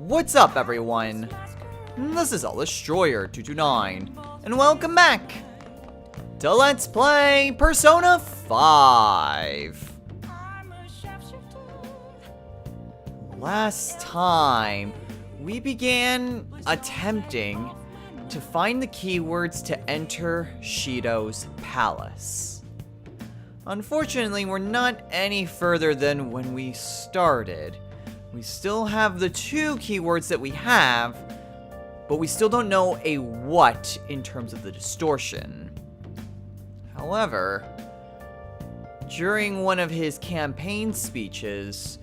What's up, everyone? This is Destroyer229, and welcome back to Let's Play Persona 5. Last time, we began attempting to find the keywords to enter Shido's palace. Unfortunately, we're not any further than when we started. We still have the two keywords that we have, but we still don't know a what in terms of the distortion. However, during one of his campaign speeches,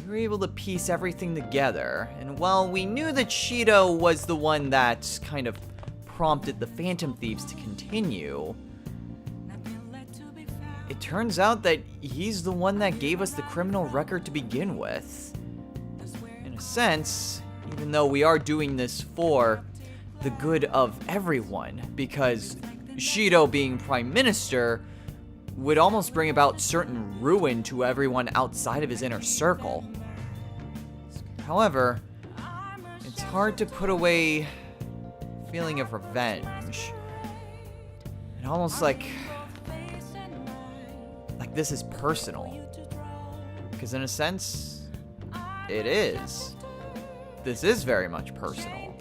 we were able to piece everything together, and while we knew that Shido was the one that kind of prompted the Phantom Thieves to continue, it turns out that he's the one that gave us the criminal record to begin with. In a sense, even though we are doing this for the good of everyone, because Shido being Prime Minister would almost bring about certain ruin to everyone outside of his inner circle. However, it's hard to put away a feeling of revenge. And almost like this is personal. Because in a sense, it is. This is very much personal.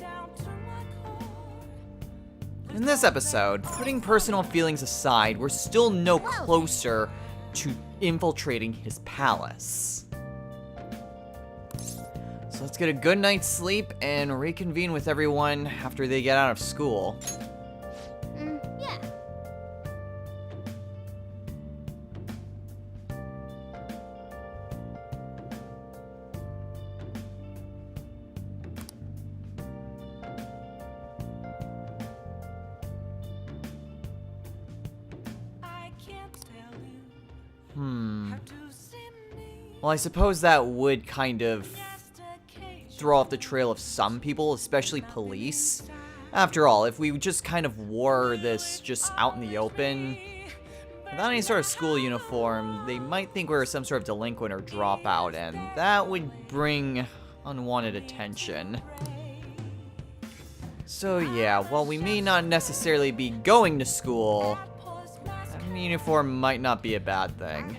In this episode, putting personal feelings aside, we're still no closer to infiltrating his palace. So let's get a good night's sleep and reconvene with everyone after they get out of school. Yeah. Well, I suppose that would kind of throw off the trail of some people, especially police. After all, if we just kind of wore this just out in the open, without any sort of school uniform, they might think we were some sort of delinquent or dropout, and that would bring unwanted attention. So yeah, while we may not necessarily be going to school, having a uniform might not be a bad thing.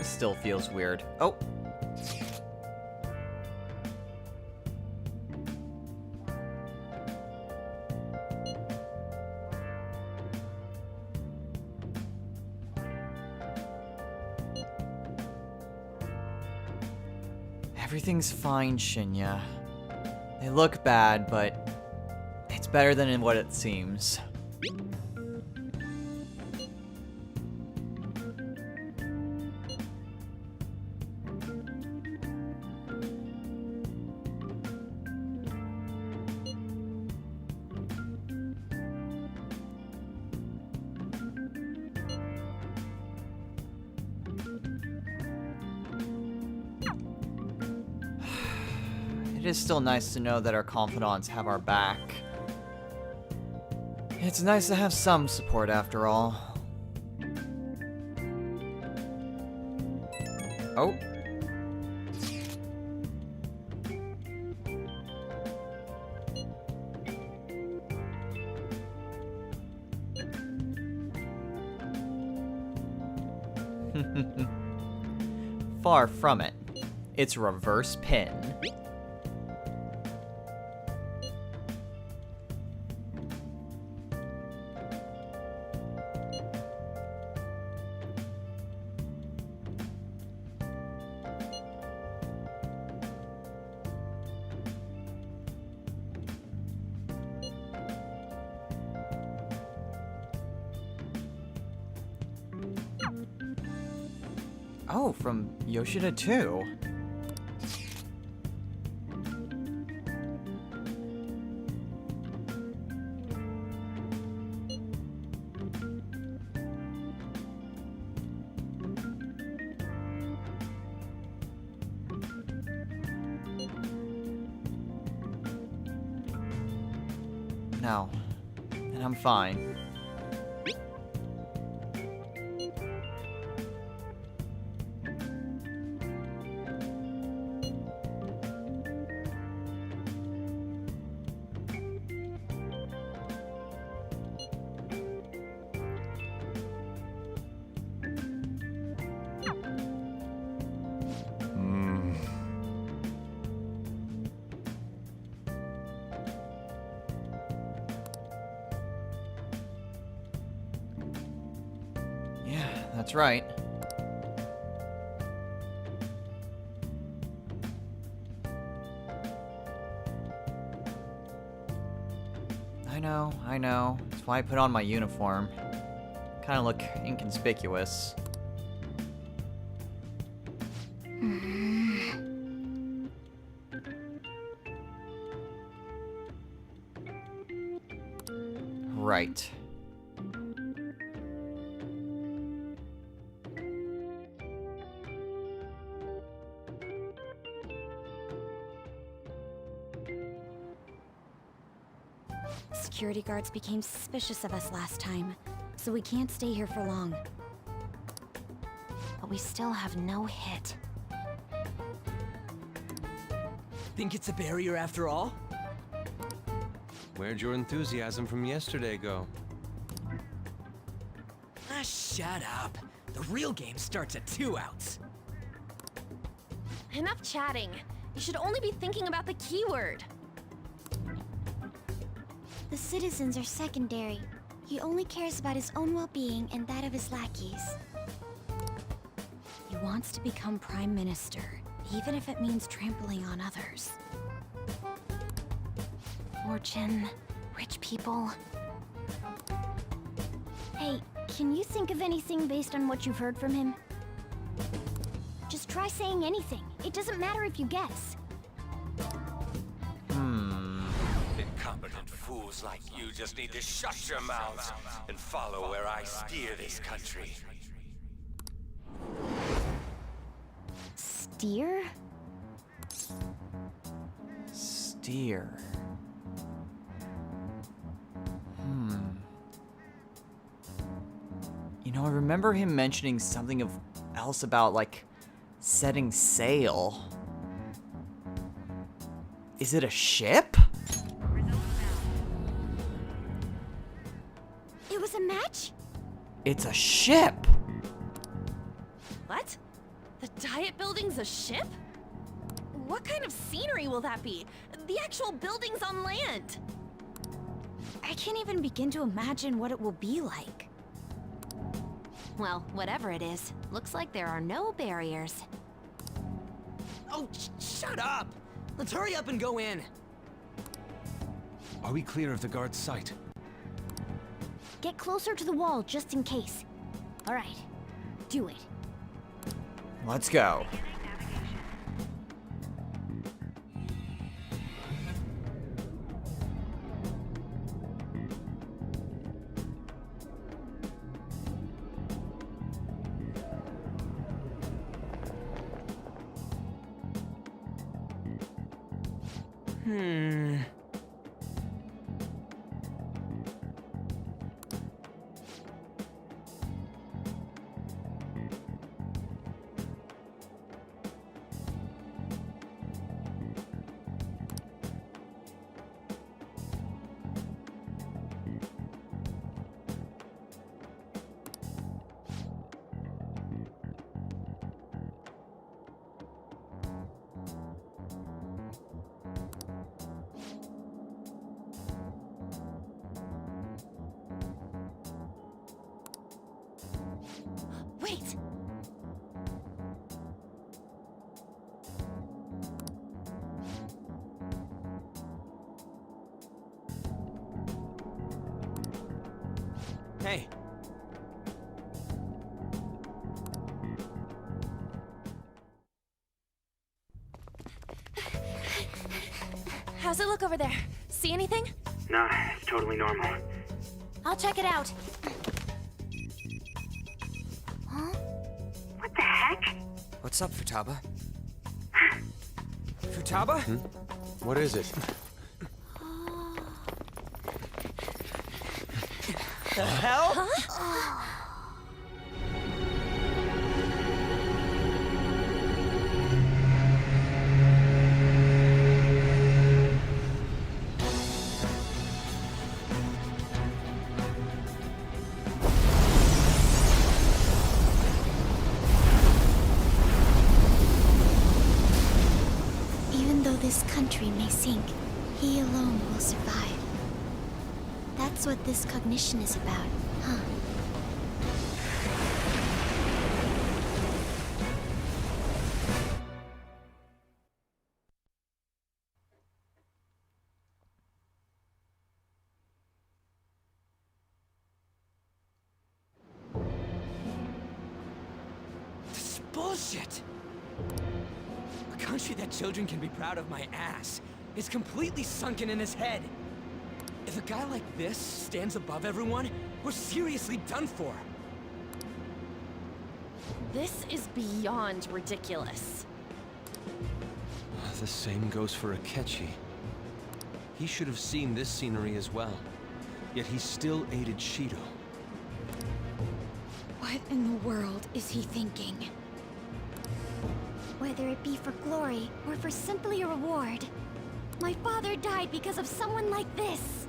Still feels weird. Oh. Everything's fine, Shinya. They look bad, but it's better than what it seems. it is still nice to know that our confidants have our back. It's nice to have some support after all. Oh. Far from it. It's reverse pin. Oh, from Yoshida too. No, and I'm fine. Yeah, that's right. I know. That's why I put on my uniform. Kinda look inconspicuous. Right. Security guards became suspicious of us last time, so we can't stay here for long. But we still have no hit. Think it's a barrier after all? Where'd your enthusiasm from yesterday go? Ah, shut up. The real game starts at 2 outs. Enough chatting. You should only be thinking about the keyword. The citizens are secondary. He only cares about his own well-being and that of his lackeys. He wants to become Prime Minister, even if it means trampling on others. Fortune, rich people. Hey, can you think of anything based on what you've heard from him? Just try saying anything. It doesn't matter if you guess. Incompetent fools like you just need to shut your mouths and follow where I steer this country. Steer? Steer. You know, I remember him mentioning something else about, like, setting sail. Is it a ship? It was a match? It's a ship! What? The Diet Building's a ship? What kind of scenery will that be? The actual building's on land. I can't even begin to imagine what it will be like. Well, whatever it is, looks like there are no barriers. Oh, shut up! Let's hurry up and go in. Are we clear of the guard's sight? Get closer to the wall just in case. All right, do it. Let's go. Wait! Hey, How's it look over there? See anything? Nah, it's totally normal. I'll check it out. What the heck? What's up, Futaba? Futaba? what is it? The hell? Even though this country may sink, he alone will survive. That's what this cognition is about, huh? This is bullshit! A country that children can be proud of my ass is completely sunken in his head. If a guy like this stands above everyone, we're seriously done for. This is beyond ridiculous. The same goes for Akechi. He should have seen this scenery as well. Yet he still aided Shido. What in the world is he thinking? Whether it be for glory or for simply a reward, my father died because of someone like this.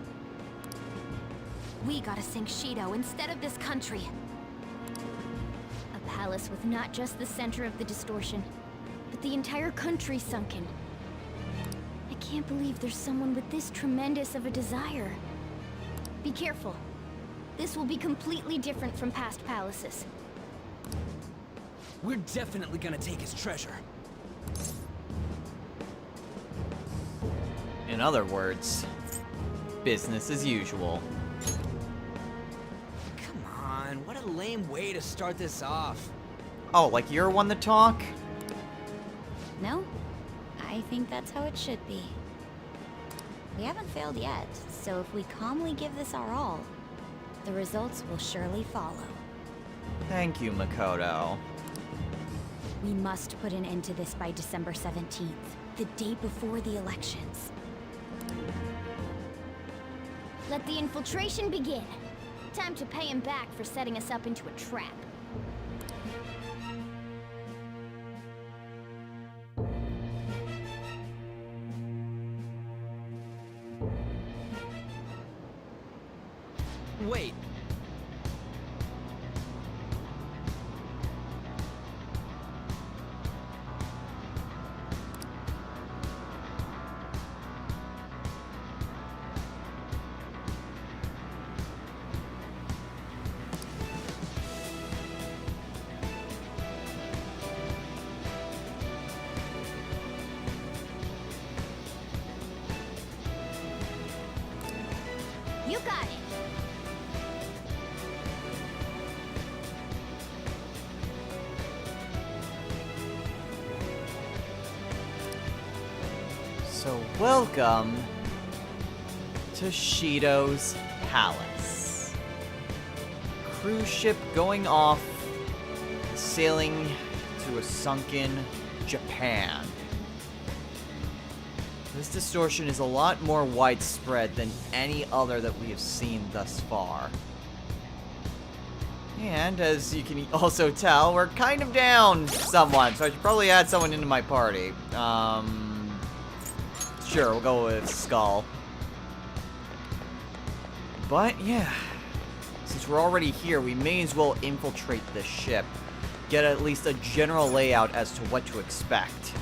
We gotta sink Shido instead of this country. A palace with not just the center of the distortion, but the entire country sunken. I can't believe there's someone with this tremendous of a desire. Be careful. This will be completely different from past palaces. We're definitely gonna take his treasure. In other words, business as usual. Come on, what a lame way to start this off. Oh, like you're one to talk? No, I think that's how it should be. We haven't failed yet, so if we calmly give this our all, the results will surely follow. Thank you, Makoto. We must put an end to this by December 17th, the day before the elections. Let the infiltration begin. Time to pay him back for setting us up into a trap. Wait. You got it. So welcome to Shido's Palace. Cruise ship going off, sailing to a sunken Japan. This distortion is a lot more widespread than any other that we have seen thus far. And as you can also tell, we're kind of down someone, so I should probably add someone into my party. Sure, we'll go with Skull. But yeah, since we're already here, we may as well infiltrate the ship. Get at least a general layout as to what to expect.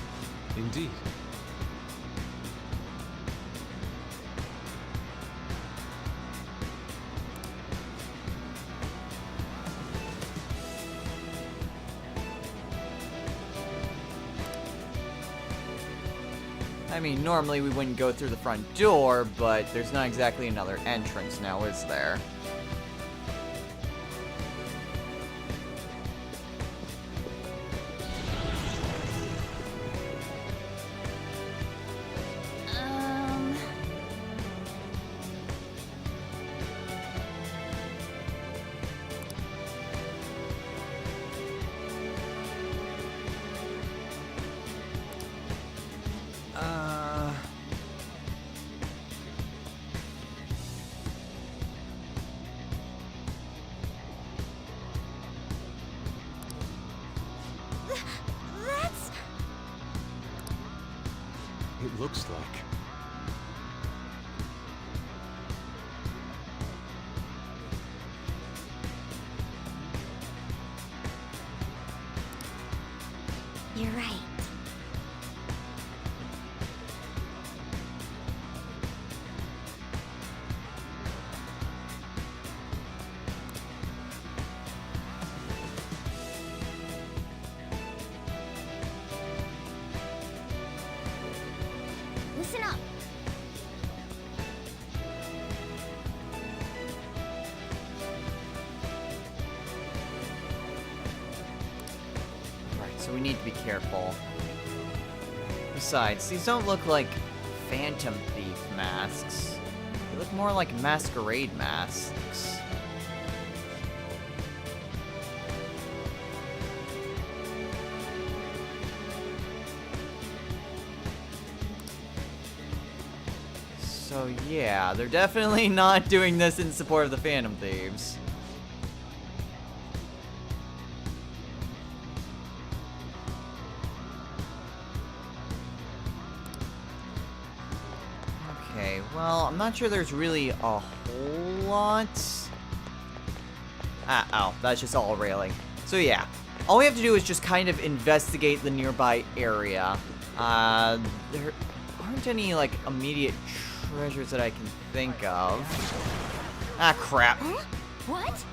Indeed. I mean, normally we wouldn't go through the front door, but there's not exactly another entrance now, is there? That's... It looks like. You're right. Listen up. Right, so we need to be careful. Besides, these don't look like Phantom Thief masks. They look more like masquerade masks. So yeah, they're definitely not doing this in support of the Phantom Thieves. Okay, well, I'm not sure there's really a whole lot. Oh, that's just all railing. So yeah, all we have to do is just kind of investigate the nearby area. There aren't any, like, immediate treasures that I can think of. Ah, crap. Huh? What?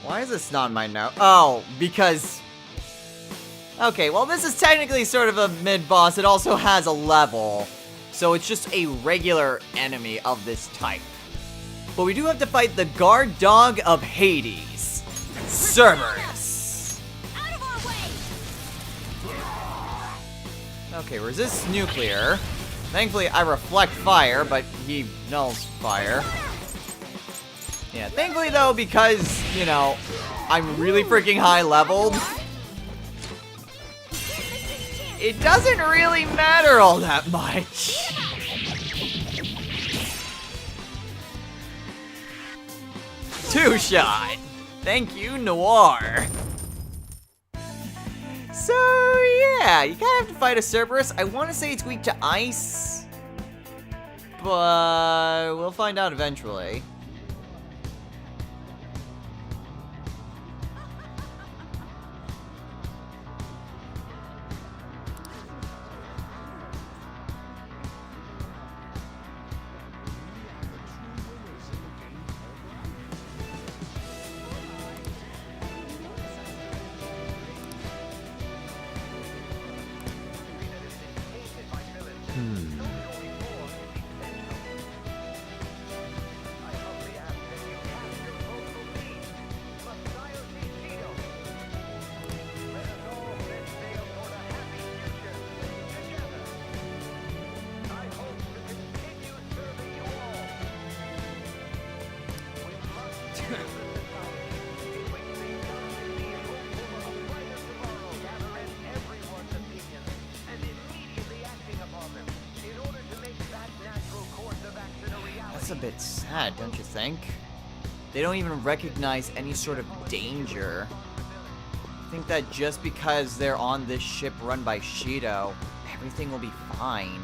Why is this not in my note? Oh, because... Okay, well, this is technically sort of a mid-boss. It also has a level. So it's just a regular enemy of this type. But we do have to fight the guard dog of Hades, Cerberus. Out of our way! Okay, resists nuclear. Thankfully, I reflect fire, but he nulls fire. Yeah, thankfully though, because, you know, I'm really freaking high leveled, it doesn't really matter all that much. Two shot. Thank you, Noir. So, yeah, you kind of have to fight a Cerberus. I want to say it's weak to ice, but we'll find out eventually. a bit sad, don't you think? They don't even recognize any sort of danger. I think that just because they're on this ship run by Shido, everything will be fine.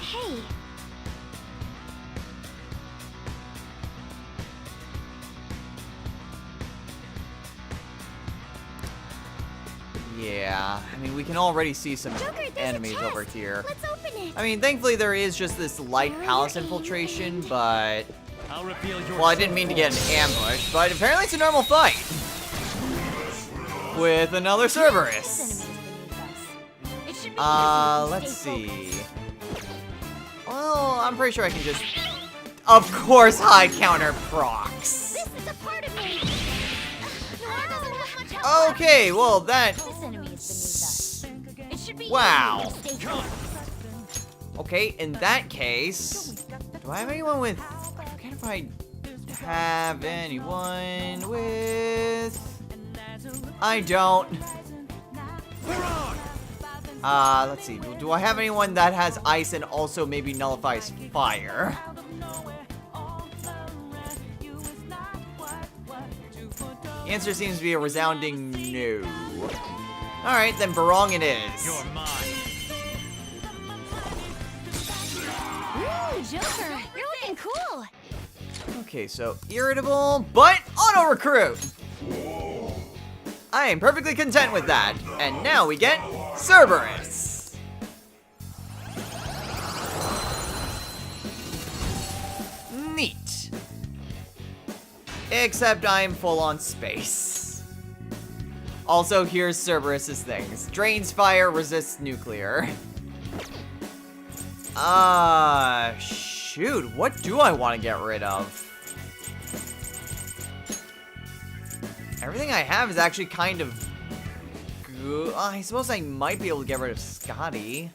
Hey, Yeah, I mean, we can already see some Joker, there's a enemies chest. over here. Let's open it. I mean, thankfully there is just this light You're palace your infiltration, alien. but... I'll reveal your Well, I didn't mean to get an ambush, but apparently it's a normal fight. With another Cerberus. It should be Let's see. Well, I'm pretty sure I can just... Of course, high counter procs. This is a part of me. Noir doesn't have much help. Okay, well, that... This enemy is beneath us. It should be Wow. easy to stay focused. Okay, in that case... Do I have anyone with... I forget if I have anyone with... I don't. Let's see. Do I have anyone that has ice and also maybe nullifies fire? The answer seems to be a resounding no. Alright, then Barong it is. You're mine. Ooh, Joker, you're looking cool. Okay, so irritable, but auto-recruit! I am perfectly content with that. And now we get Cerberus. Neat. Except I am full on space. Also, here's Cerberus's things. Drains fire, resists nuclear. Shoot, what do I want to get rid of? Everything I have is actually kind of good. I suppose I might be able to get rid of Scotty.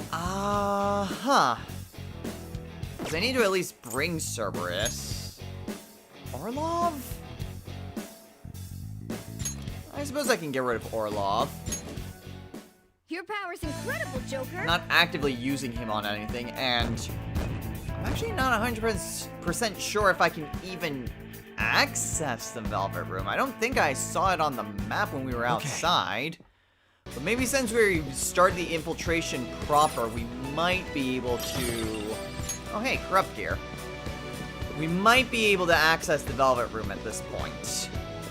Because I need to at least bring Cerberus. Orlov? I suppose I can get rid of Orlov. Your power's incredible, Joker. I'm not actively using him on anything, and I'm actually not 100% sure if I can even access the Velvet Room. I don't think I saw it on the map when we were outside. But maybe since we started the infiltration proper, we might be able to... Oh, hey, Corrupt Gear. We might be able to access the Velvet Room at this point.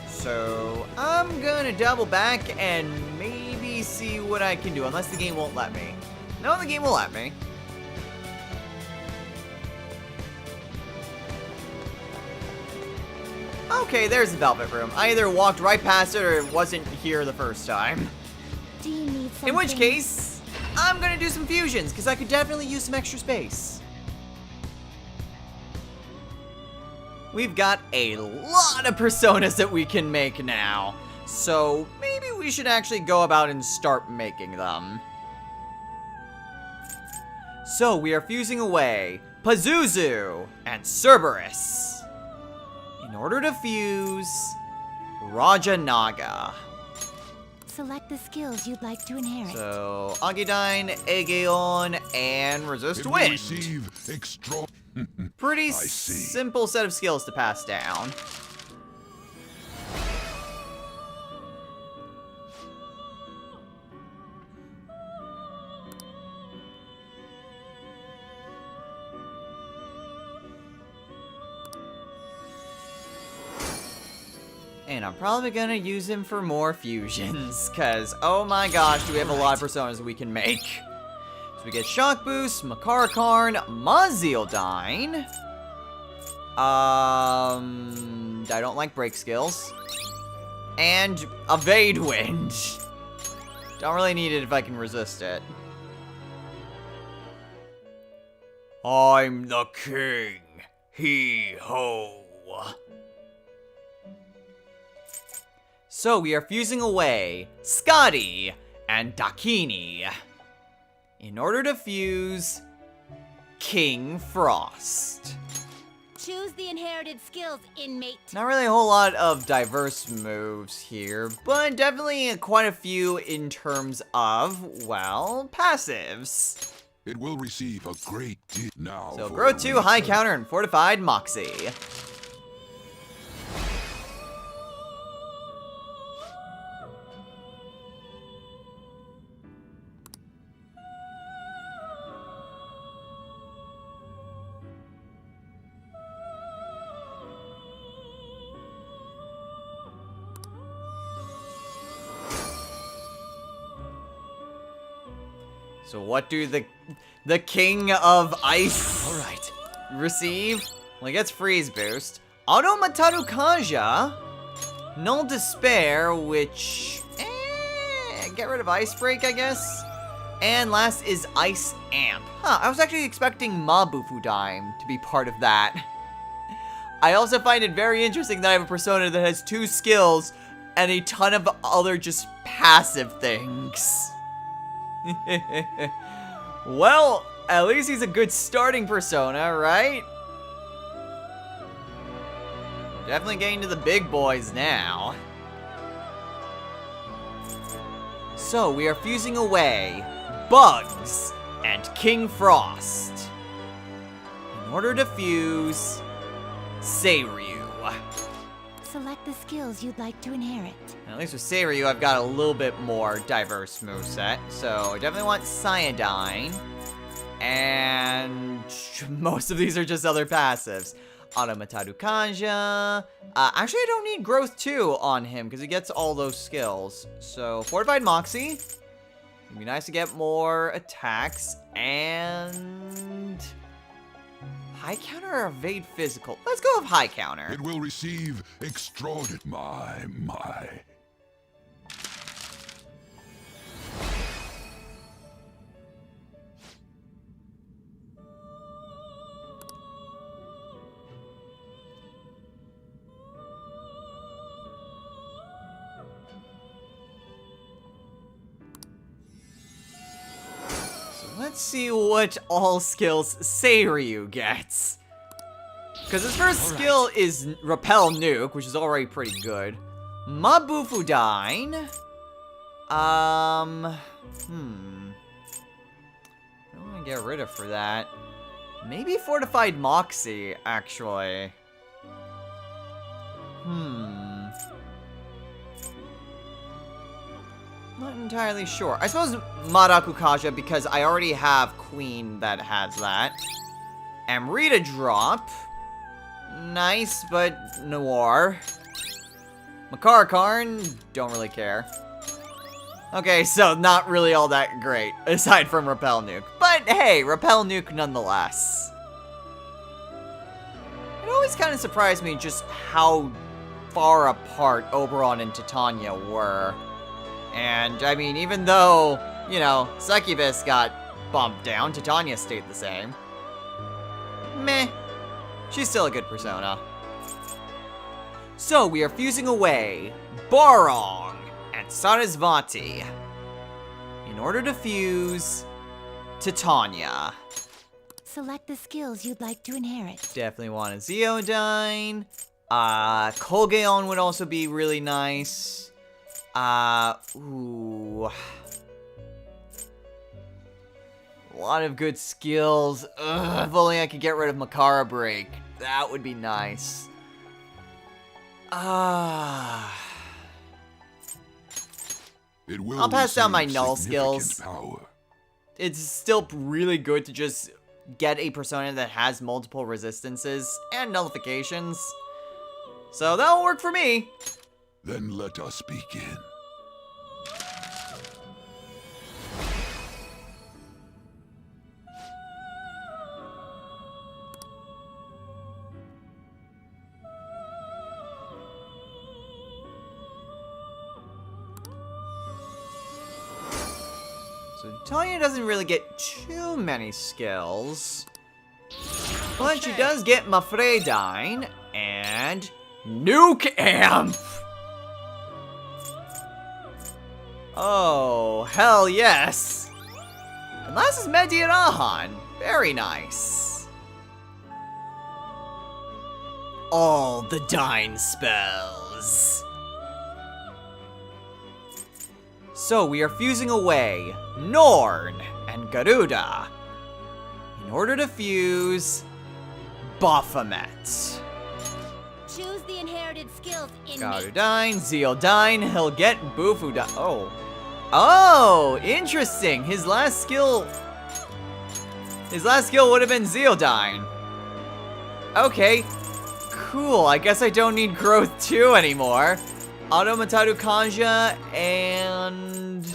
So, I'm gonna double back and maybe see what I can do, unless the game won't let me. No, the game will let me. Okay, there's the Velvet Room. I either walked right past it or it wasn't here the first time. Do you need something? In which case, I'm gonna do some fusions, because I could definitely use some extra space. We've got a lot of personas that we can make now. So maybe we should actually go about and start making them. So we are fusing away Pazuzu and Cerberus in order to fuse Raja Naga. Select the skills you'd like to inherit. So Agidyne, Aegeon, and Resist Wind. Receive extra. Pretty see. simple set of skills to pass down. And I'm probably gonna use him for more fusions, cause oh my gosh, do we have a lot of personas we can make. So we get Shock Boost, Makarakarn, Mazildine. I don't like break skills. And Evade Wind. Don't really need it if I can resist it. I'm the king. Hee-ho. So we are fusing away Scotty and Dakini in order to fuse King Frost. Choose the inherited skills, inmate. Not really a whole lot of diverse moves here, but definitely quite a few in terms of, well, passives. It will receive a great deal now. So for grow a 2, high reason. counter, and fortified moxie. So what do the King of Ice All right. receive? Well, he gets freeze boost. Auto Mataru Kaja. Null Despair, which get rid of Ice Break, I guess. And last is Ice Amp. Huh, I was actually expecting Mabufu Dime to be part of that. I also find it very interesting that I have a persona that has 2 skills and a ton of other just passive things. Well, at least he's a good starting persona, right? Definitely getting to the big boys now. So, we are fusing away Bugs and King Frost in order to fuse Seiryu. Select the skills you'd like to inherit. At least with Seiryu, I've got a little bit more diverse moveset. So I definitely want Cyanidine. And most of these are just other passives. Automataru Kanja. Actually, I don't need Growth 2 on him because he gets all those skills. So Fortified Moxie. It'd be nice to get more attacks. And high counter or evade physical? Let's go with high counter. It will receive extraordinary. My. Let's see what all skills Seiryu gets. Because his first skill is Repel Nuke, which is already pretty good. Mabufudine. What do I want to get rid of for that? Maybe Fortified Moxie, actually. Not entirely sure. I suppose Maraku Kaja, because I already have Queen that has that. Amrita Drop. Nice, but Noir. Makarakarn, don't really care. Okay, so not really all that great, aside from Repel Nuke. But hey, Repel Nuke nonetheless. It always kind of surprised me just how far apart Oberon and Titania were. And, I mean, even though, you know, Succubus got bumped down, Titania stayed the same. Meh. She's still a good persona. So, we are fusing away Barong and Sarasvati in order to fuse Titania. Select the skills you'd like to inherit. Definitely want a Zeodyne. Kolgeon would also be really nice. Ooh. A lot of good skills. Ugh, if only I could get rid of Makara Break. That would be nice. It will I'll pass down my receive null significant skills. Power. It's still really good to just get a persona that has multiple resistances and nullifications. So that'll work for me. Then let us begin. So Tanya doesn't really get too many skills. But she does get Mafredine and Nuke Amp! Oh, hell yes! And last is Medirahan. Very nice. all the Dyne spells. So we are fusing away Norn and Garuda in order to fuse Baphomet. Choose the inherited skills in Garudyne, Zealdyne, he'll get Bufudyne. Oh, interesting. His last skill would have been Zealdyne. Okay, cool. I guess I don't need Growth 2 anymore. Automataru Kanja and...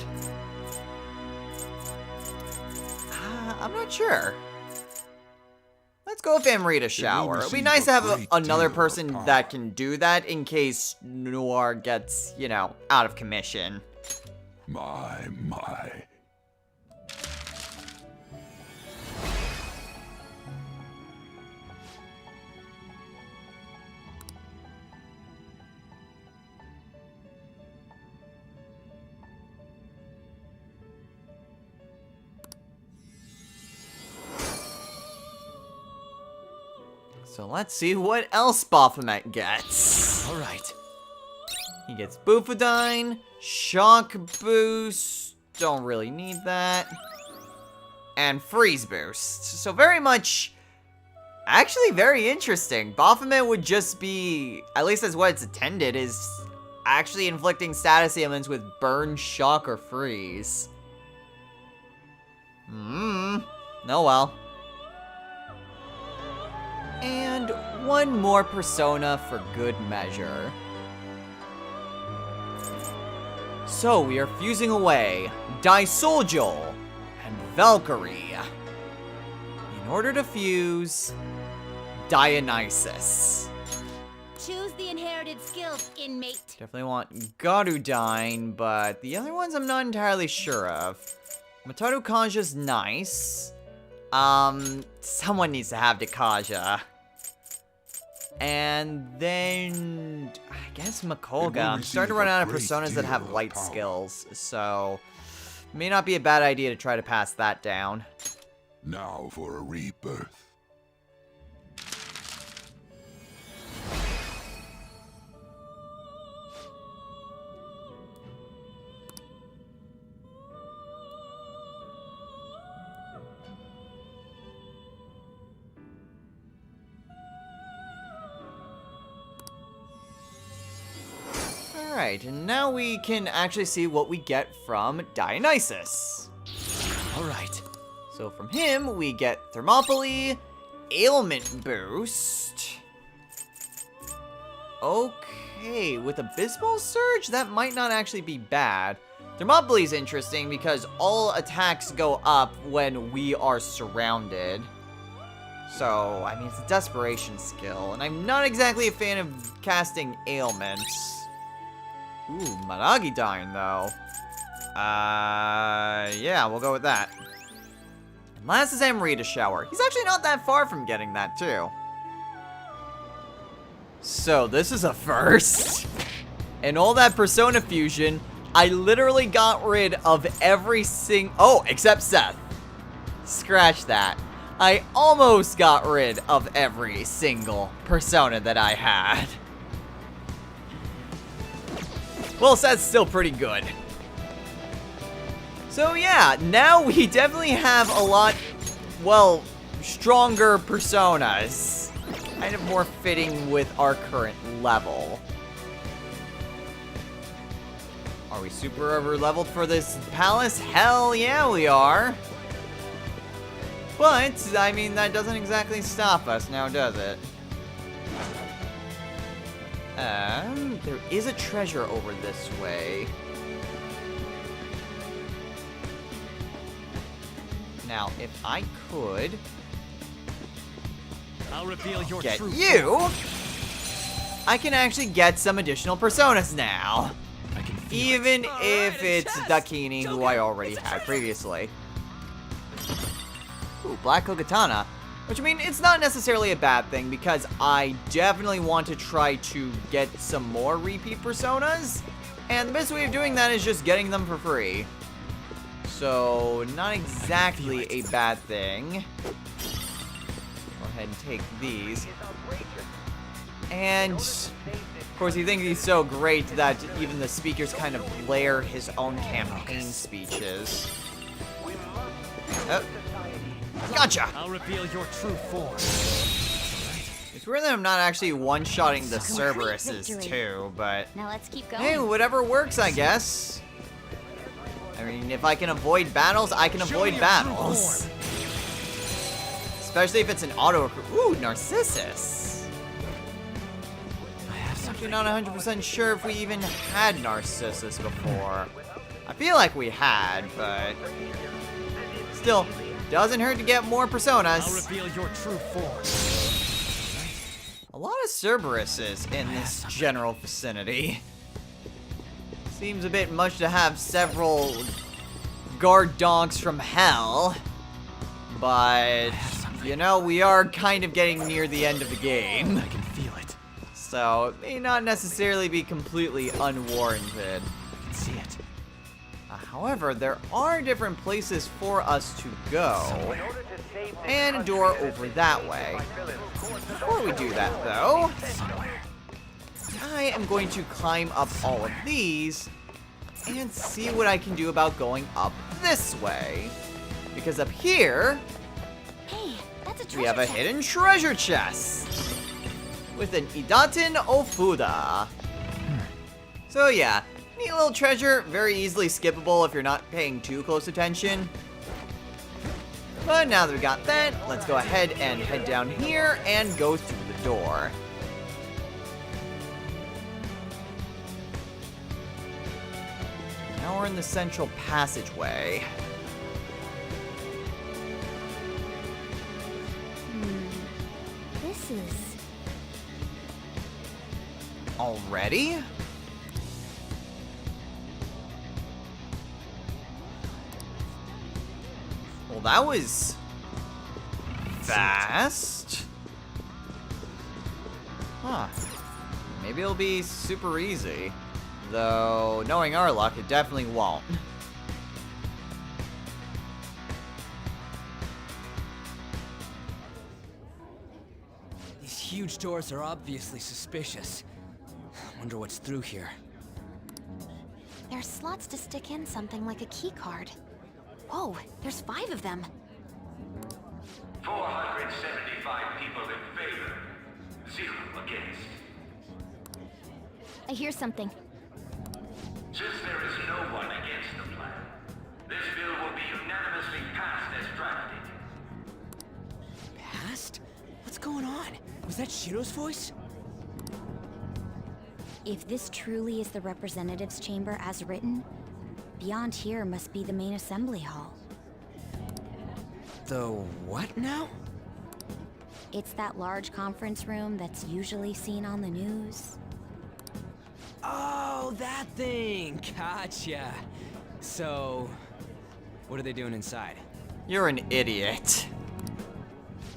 I'm not sure. Let's go with Amrita Shower. It'd be nice to have another person that can do that in case Noir gets, you know, out of commission. My. So let's see what else Baphomet gets. Alright. He gets Bufudyne, Shock Boost, don't really need that, and Freeze Boost. So very much, actually very interesting. Baphomet would just be, at least as what it's intended, is actually inflicting status ailments with Burn, Shock, or Freeze. Oh well. And one more persona for good measure. So we are fusing away Disolgel and Valkyrie in order to fuse Dionysus. Choose the inherited skills, inmate. Definitely want Garudyne, but the other ones I'm not entirely sure of. Mataru Kanja's nice. Someone needs to have Dekaja. And then, I guess Makolga. I'm starting to run out of personas that have light skills, so may not be a bad idea to try to pass that down. Now for a rebirth. Alright, and now we can actually see what we get from Dionysus. Alright. So from him, we get Thermopylae, Ailment Boost. Okay, with Abysmal Surge, that might not actually be bad. Thermopylae is interesting because all attacks go up when we are surrounded. So, I mean, it's a desperation skill, and I'm not exactly a fan of casting ailments. Ooh, Maragidyne, though. Yeah, we'll go with that. And last is Amrita Shower. He's actually not that far from getting that, too. So, this is a first. And all that Persona Fusion, I literally got rid of every oh, except Seth. Scratch that. I almost got rid of every single Persona that I had. Well, Seth's still pretty good. So yeah, now we definitely have a lot, well, stronger personas. Kind of more fitting with our current level. Are we super over-leveled for this palace? Hell yeah, we are. But, I mean, that doesn't exactly stop us now, does it? There is a treasure over this way. Now, if I could I'll reveal your get truth. you, I can actually get some additional personas now. I can feel Even if a it's chest! Dakini, who I already had previously. Ooh, Black Kogatana. Which, I mean, it's not necessarily a bad thing, because I definitely want to try to get some more repeat personas. And the best way of doing that is just getting them for free. So, not exactly a bad thing. Go ahead and take these. And, of course, he thinks he's so great that even the speakers kind of blare his own campaign speeches. Oh. Gotcha! I'll reveal your true form. It's weird that I'm not actually one-shotting the Complete Cerberuses, victory. too, but... Now let's keep going. Hey, whatever works, I guess. I mean, if I can avoid battles, I can avoid battles. Especially if it's an auto... Ooh, Narcissus. I'm actually not 100% sure if we even had Narcissus before. I feel like we had, but... Still, doesn't hurt to get more I'll personas. reveal your true form. A lot of Cerberuses in this general vicinity. Seems a bit much to have several guard dogs from hell. But, you know, we are kind of getting near the end of the game. I can feel it. So, it may not necessarily be completely unwarranted. I can see it. However, there are different places for us to go. And a door over that way. Before we do that, though, I am going to climb up all of these and see what I can do about going up this way. Because up here, Hey, that's a treasure we have a chest. hidden treasure chest with an Idaten Ofuda. So yeah, neat little treasure, very easily skippable if you're not paying too close attention. But now that we got that, let's go ahead and head down here and go through the door. Now we're in the central passageway. This is... Already? Well, that was fast. Huh. Maybe it'll be super easy. Though, knowing our luck, it definitely won't. These huge doors are obviously suspicious. Wonder what's through here. There's slots to stick in something like a key card. Whoa, there's 5 of them. 475 people in favor, 0 against. I hear something. Since there is no one against the plan, this bill will be unanimously passed as drafted. Past? What's going on? Was that Shido's voice? If this truly is the representatives' chamber as written, beyond here must be the main assembly hall. The what now? It's that large conference room that's usually seen on the news. Oh, that thing! Gotcha. So, what are they doing inside? You're an idiot.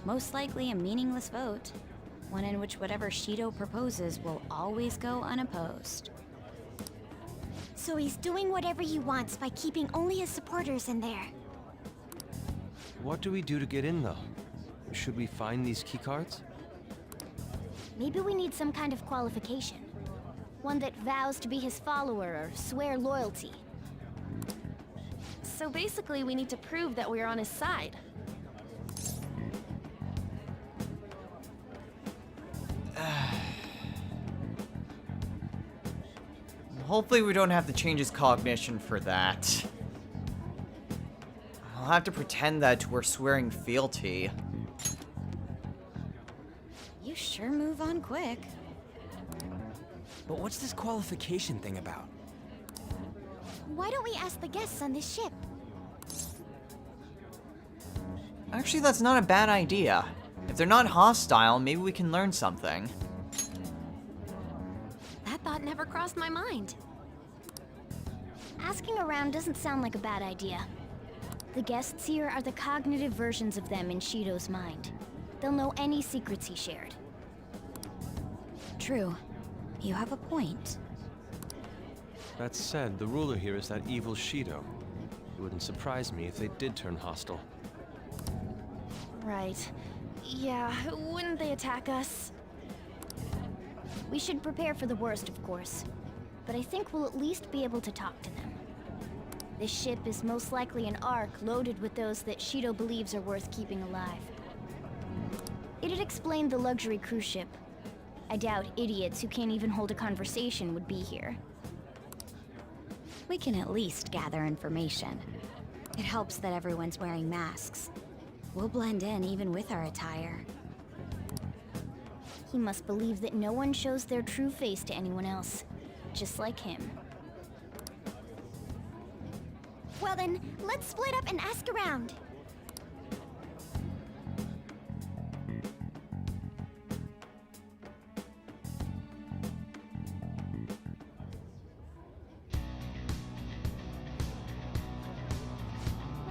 Most likely a meaningless vote, one in which whatever Shido proposes will always go unopposed. So he's doing whatever he wants by keeping only his supporters in there. What do we do to get in, though? Should we find these keycards? Maybe we need some kind of qualification. One that vows to be his follower or swear loyalty. So basically, we need to prove that we're on his side. Hopefully we don't have to change his cognition for that. I'll have to pretend that we're swearing fealty. You sure move on quick. But what's this qualification thing about? Why don't we ask the guests on this ship? Actually, that's not a bad idea. If they're not hostile, maybe we can learn something. That thought never crossed my mind. Asking around doesn't sound like a bad idea. The guests here are the cognitive versions of them in Shido's mind. They'll know any secrets he shared. True. You have a point. That said, the ruler here is that evil Shido. It wouldn't surprise me if they did turn hostile. Right. Yeah, wouldn't they attack us? We should prepare for the worst, of course. But I think we'll at least be able to talk to them. This ship is most likely an Ark loaded with those that Shido believes are worth keeping alive. It'd explain the luxury cruise ship. I doubt idiots who can't even hold a conversation would be here. We can at least gather information. It helps that everyone's wearing masks. We'll blend in even with our attire. He must believe that no one shows their true face to anyone else. Just like him. Well then, let's split up and ask around.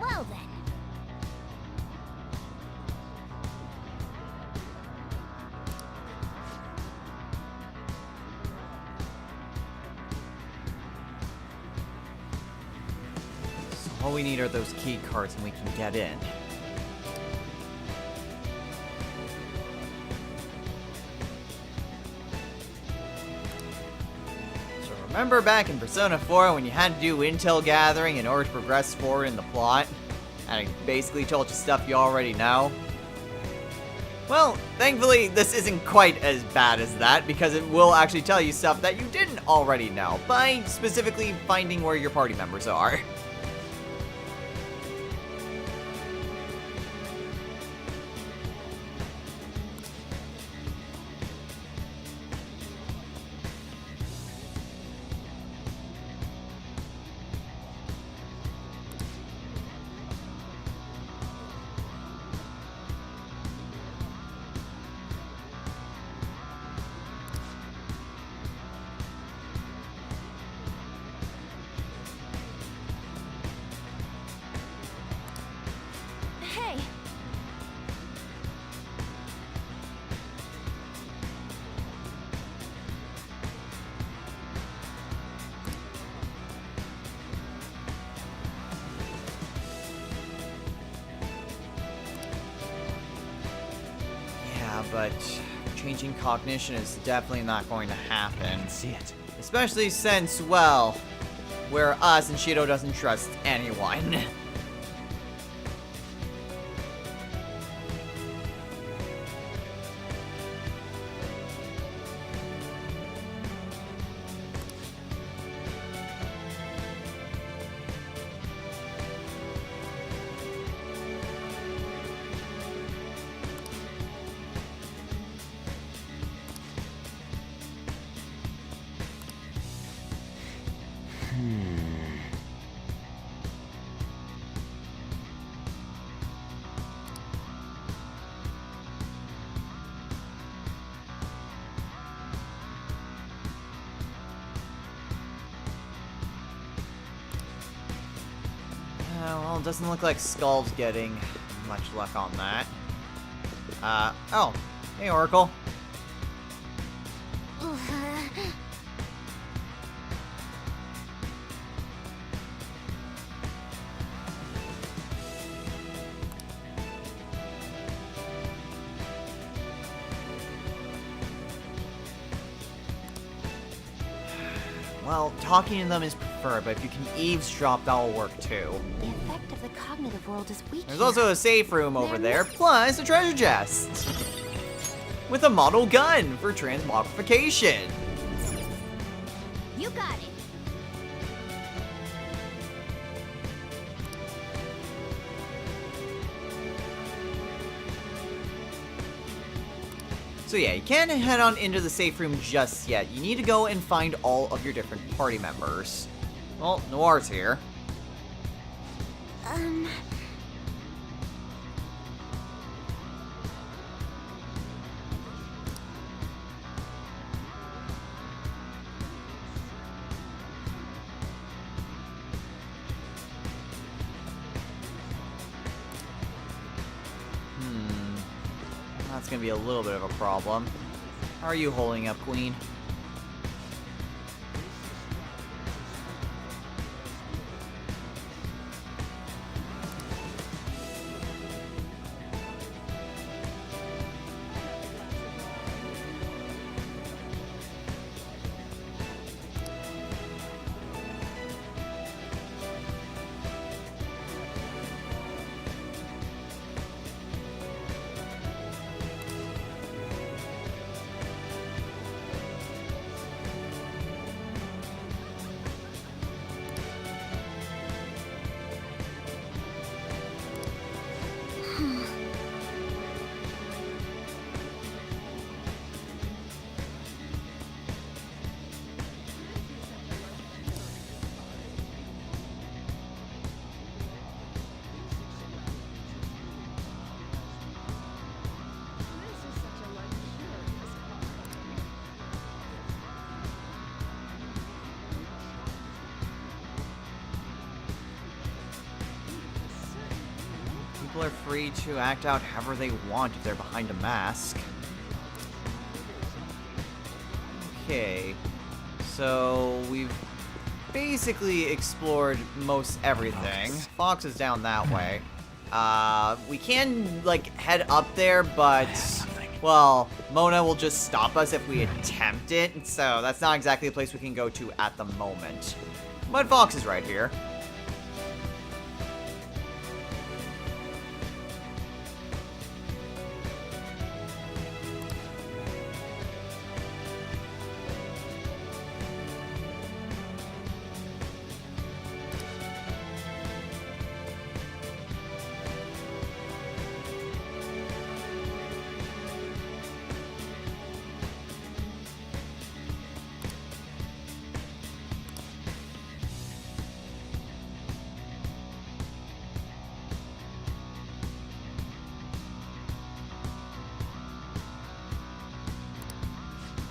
Well then. All we need are those key cards and we can get in. So remember back in Persona 4 when you had to do intel gathering in order to progress forward in the plot? And it basically told you stuff you already know? Well, thankfully this isn't quite as bad as that because it will actually tell you stuff that you didn't already know by specifically finding where your party members are. Hey, Yeah, but changing cognition is definitely not going to happen. See it. Especially since, well, we're us and Shido doesn't trust anyone. Well, it doesn't look like Skull's getting much luck on that. Oh. Hey, Oracle. Well, talking to them is preferred, but if you can eavesdrop, that'll work too. the effect of the cognitive world is weak. There's also a safe room over there, plus a treasure chest. With a model gun for transmogrification. You got it. So yeah, you can't head on into the safe room just yet. You need to go and find all of your different party members. Well, Noir's here. That's gonna be a little bit of a problem. How are you holding up, Queen? People are free to act out however they want if they're behind a mask. Okay, so we've basically explored most everything. Fox is down that way. We can, like, head up there, but, well, Mona will just stop us if we attempt it, so that's not exactly a place we can go to at the moment. But Fox is right here.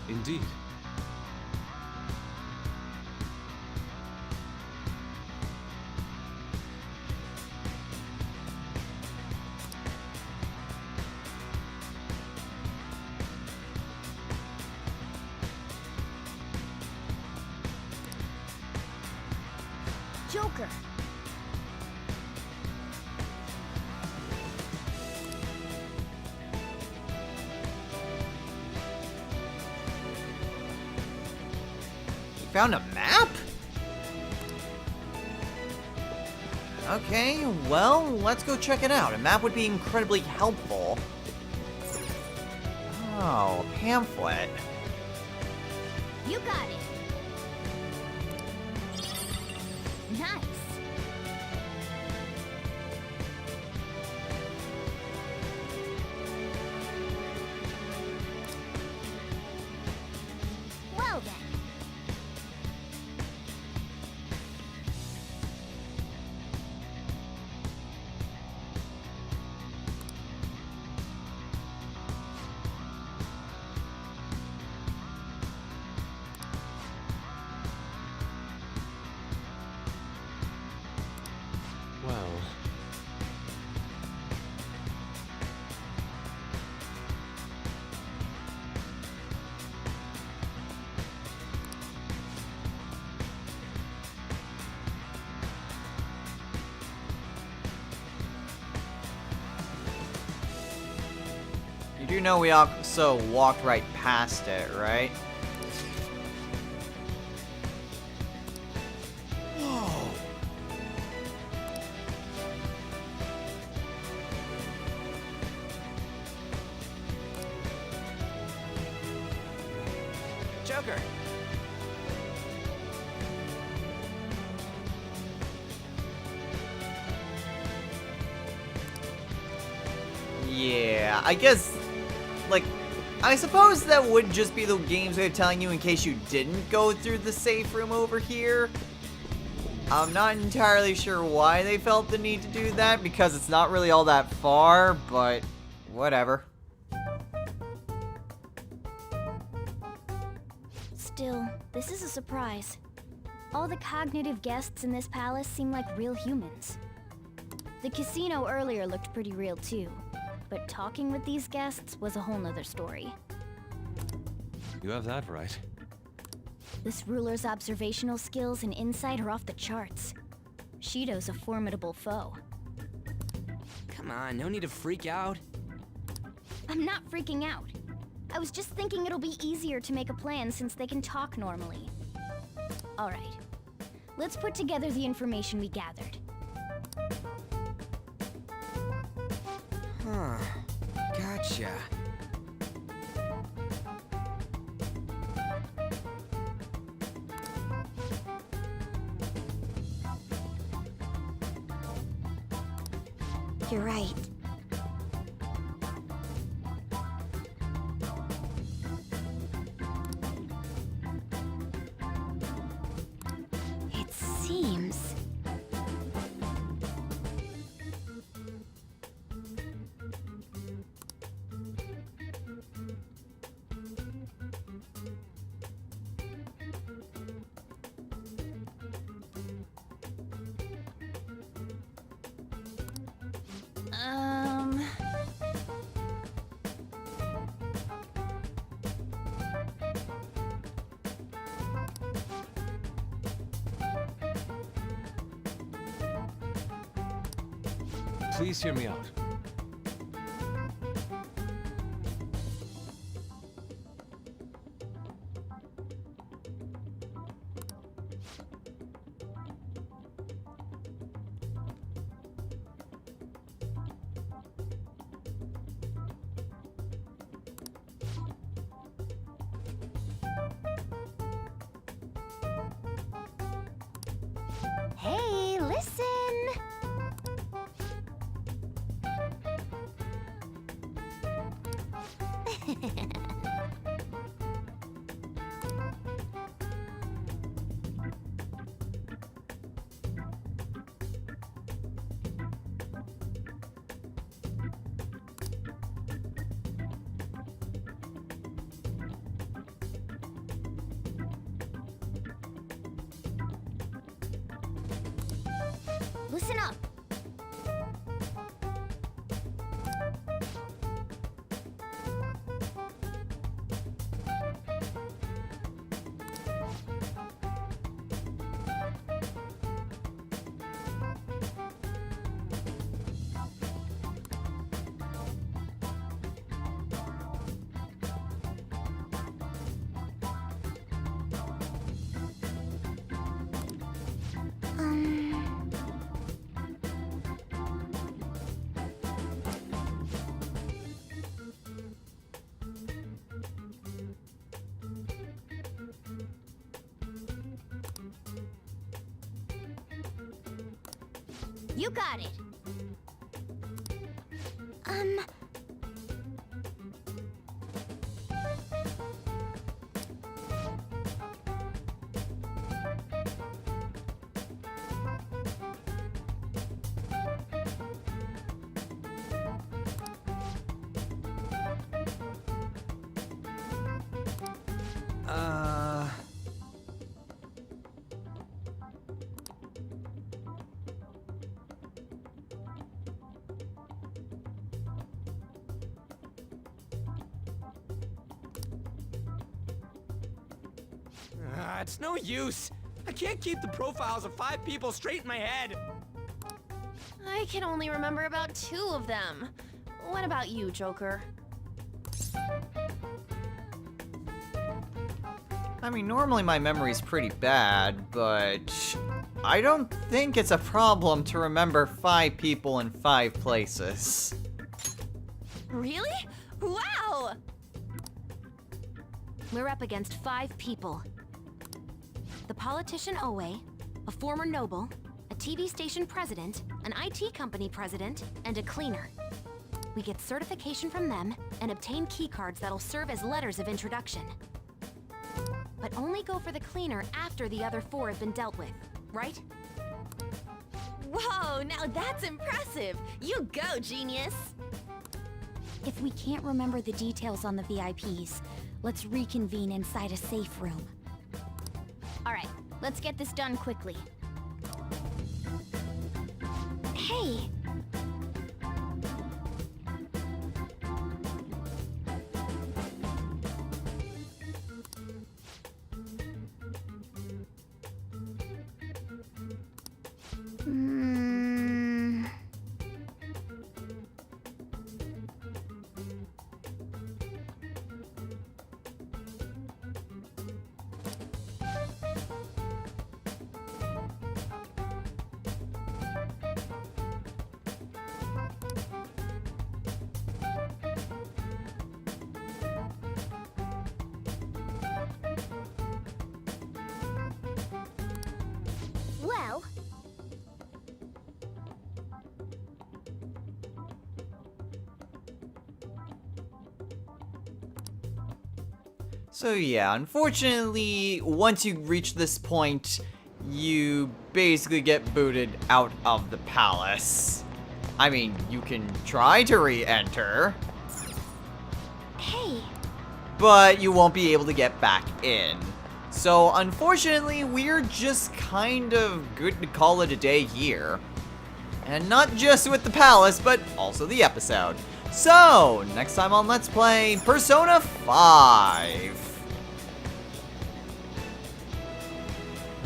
Indeed. Joker! Found a map? Okay, well, let's go check it out. A map would be incredibly helpful. Oh, a pamphlet. You got it! Nice! Well then. Well, You do know we also walked right past it, right? Whoa. Joker! Yeah, I guess, like, I suppose that would just be the game's way of telling you in case you didn't go through the safe room over here. I'm not entirely sure why they felt the need to do that, because it's not really all that far, but whatever. Still, this is a surprise. All the cognitive guests in this palace seem like real humans. The casino earlier looked pretty real too, but talking with these guests was a whole nother story. you have that right. This ruler's observational skills and insight are off the charts. Shido's a formidable foe. Come on, no need to freak out. I'm not freaking out. I was just thinking it'll be easier to make a plan since they can talk normally. Alright. Let's put together the information we gathered. Huh. Gotcha. You're right. It seems... Please hear me out. Hey, listen! Listen up! You got it. It's no use. I can't keep the profiles of 5 people straight in my head. I can only remember about 2 of them. What about you, Joker? I mean, normally my memory's pretty bad, but I don't think it's a problem to remember 5 people in 5 places. Really? Wow! We're up against 5 people. The politician Owe, a former noble, a TV station president, an IT company president, and a cleaner. We get certification from them and obtain keycards that'll serve as letters of introduction. But only go for the cleaner after the other 4 have been dealt with, right? Whoa, now that's impressive! You go, genius! If we can't remember the details on the VIPs, let's reconvene inside a safe room. Alright, let's get this done quickly. Hey! Well... So yeah, unfortunately, once you reach this point, you basically get booted out of the palace. I mean, you can try to re-enter, Hey! but you won't be able to get back in. So unfortunately, we're just kind of good to call it a day here. And not just with the palace, but also the episode. So, next time on Let's Play Persona 5.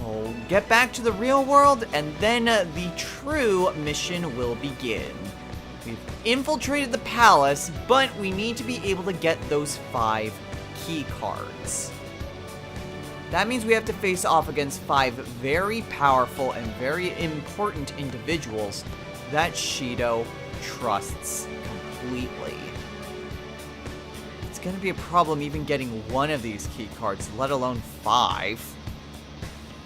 We'll get back to the real world, and then the true mission will begin. We've infiltrated the palace, but we need to be able to get those 5 key cards. That means we have to face off against 5 very powerful and very important individuals that Shido trusts completely. It's gonna be a problem even getting one of these key cards, let alone 5.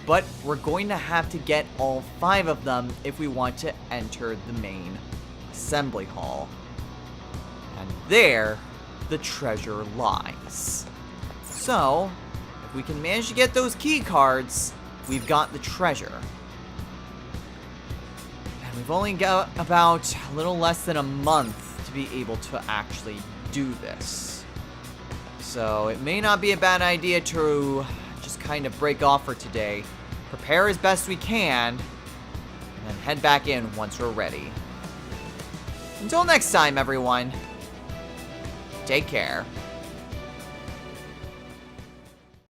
But we're going to have to get all 5 of them if we want to enter the main assembly hall. And there, the treasure lies. So, if we can manage to get those key cards, we've got the treasure. And we've only got about a little less than a month to be able to actually do this. So it may not be a bad idea to just kind of break off for today, prepare as best we can, and then head back in once we're ready. Until next time, everyone, take care.